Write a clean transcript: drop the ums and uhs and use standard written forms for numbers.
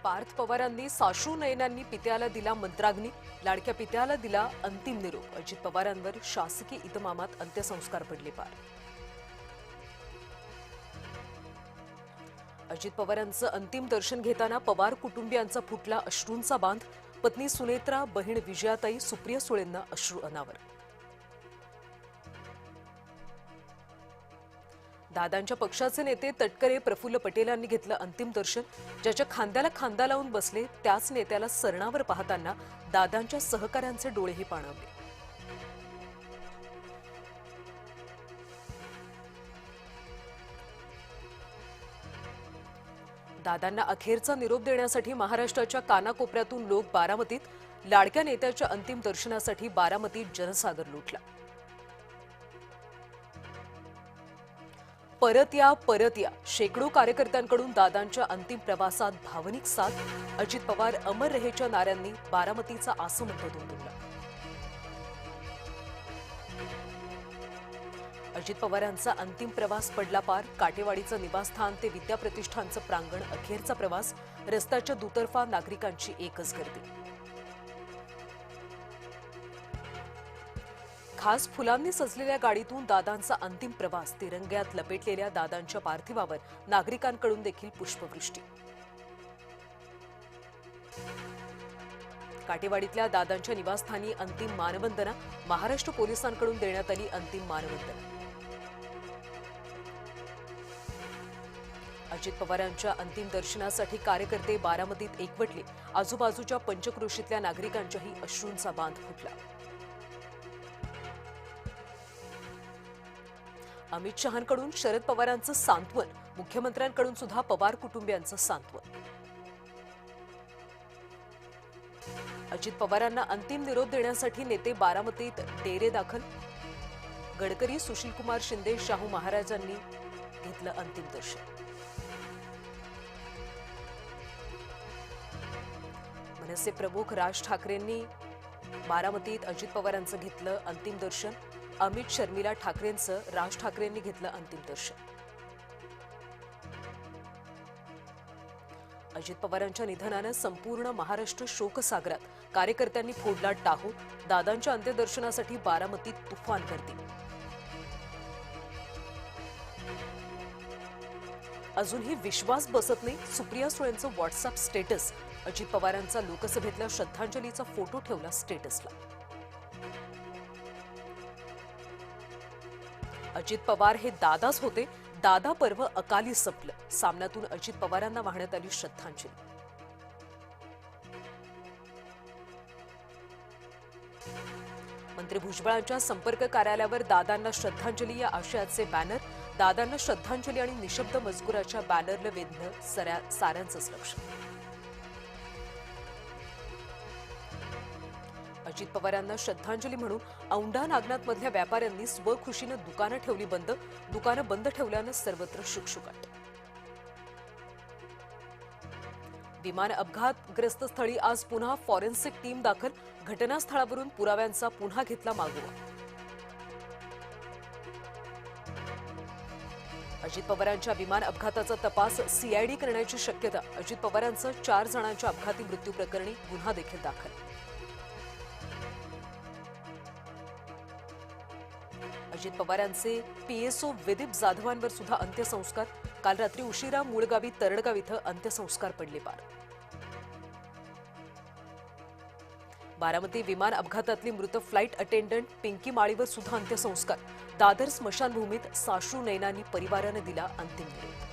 पार्थ पवारांनी साश्रू नयनांनी पित्याला दिला मंत्राग्नी, लाडक्या पित्याला दिला अंतिम निरोप। अजित पवारांवर शासकीय इतमामात अंत्यसंस्कार पडले पार। अजित पवारांचं अंतिम दर्शन घेताना पवार कुटुंबियांचा फुटला अश्रूंचा बांध। पत्नी सुनेत्रा, बहीण विजयाताई, सुप्रिया सुळेंना अश्रू अनावर। दादांच्या पक्षाचे नेते तटकरे प्रफुल्ल पटेलांनी घेतलं अंतिम दर्शन। ज्याच्या खांद्याला खांदा लावून बसले त्याच नेत्याला सरणावर पाहताना दादांच्या सहकाऱ्यांचे डोळेही पाणावले। दादांना अखेरचा निरोप देण्यासाठी महाराष्ट्राच्या कानाकोपऱ्यातून लोक बारामतीत। लाडक्या नेत्याच्या अंतिम दर्शनासाठी बारामतीत जनसागर लुटला। परत या शेकडो कार्यकर्त्यांकडून दादांच्या अंतिम प्रवासात भावनिक साथ। अजित पवार अमर रहेच्या नाऱ्यांनी बारामतीचा आसमंत दुमदुमला। अजित पवारांचा अंतिम प्रवास पडला पार। काटेवाडीचं निवासस्थान ते विद्याप्रतिष्ठानचं प्रांगण, अखेरचा प्रवास। रस्त्याच्या दुतर्फा नागरिकांची एकच गर्दी। खास फुलांनी सजलेल्या गाडीतून दादांचा अंतिम प्रवास। तिरंग्यात लपेटलेल्या दादांच्या पार्थिवावर नागरिकांकडून देखील पुष्पवृष्टी। काटेवाडीतल्या दादांच्या निवासस्थानी अंतिम मानवंदना। महाराष्ट्र पोलिसांकडून देण्यात आली अंतिम मानवंदना। अजित पवारांच्या अंतिम दर्शनासाठी कार्यकर्ते बारामतीत एकवटले। आजूबाजूच्या पंचक्रोशीतल्या नागरिकांच्याही अश्रूंचा बांध फुटला। अमित शहांकडून शरद पवारांचं सांत्वन, मुख्यमंत्र्यांकडून सुद्धा पवार कुटुंबियांचं सांत्वन। अजित पवारांना अंतिम निरोप देण्यासाठी नेते बारामतीत डेरे दाखल। गडकरी, सुशीलकुमार शिंदे, शाहू महाराजांनी घेतलं अंतिम दर्शन। मनसे प्रमुख राज ठाकरेंनी बारामतीत अजित पवारांचं घेतलं अंतिम दर्शन। अमित, शर्मिला ठाकरेंचं राज ठाकरेंनी घेतलं अंतिम दर्शन। अजित पवारांच्या निधनानं संपूर्ण महाराष्ट्र शोकसागरात। कार्यकर्त्यांनी फोडला टाहो। दादांच्या अंत्यदर्शनासाठी बारामतीत तुफान गर्दी। अजूनही विश्वास बसत नाही। सुप्रिया सुळेंचं व्हॉट्सअप स्टेटस। अजित पवारांचा लोकसभेतल्या श्रद्धांजलीचा फोटो ठेवला स्टेटसला। अजित पवार हे दादाच होते। दादा पर्व अकाली संपलं। सामन्यातून अजित पवारांना वाहण्यात आली श्रद्धांजली। मंत्री भुजबळांच्या संपर्क कार्यालयावर दादांना श्रद्धांजली या आशयाचे बॅनर। दादांना श्रद्धांजली आणि निशब्द मजकुराच्या बॅनरला वेधलं साऱ्यांचंच लक्ष। अजित पवारांना श्रद्धांजली म्हणून औंढा नागनाथमधल्या व्यापाऱ्यांनी स्वखुशीनं दुकानं ठेवली बंद। दुकानं बंद ठेवल्यानं सर्वत्र शुकशुकाट। विमान अपघातग्रस्त स्थळी आज पुन्हा फॉरेन्सिक टीम दाखल। घटनास्थळावरून पुराव्यांचा पुन्हा घेतला मागोवा। अजित पवारांच्या विमान अपघाताचा तपास सीआयडी करण्याची शक्यता। अजित पवारांचं 4 जणांच्या अपघाती मृत्यू प्रकरणी गुन्हा देखील दाखल। अजित पवारांचे पीएसओ विदीप जाधवांवर सुद्धा अंत्यसंस्कार। काल रात्री उशिरा मूळगावी तरडगाव इथं अंत्यसंस्कार पडले पार। बारामती विमान अपघातातली मृत फ्लाईट अटेंडंट पिंकी माळीवर सुद्धा अंत्यसंस्कार। दादर स्मशानभूमीत साश्रू नयनांनी परिवारानं दिला अंतिम निरोप।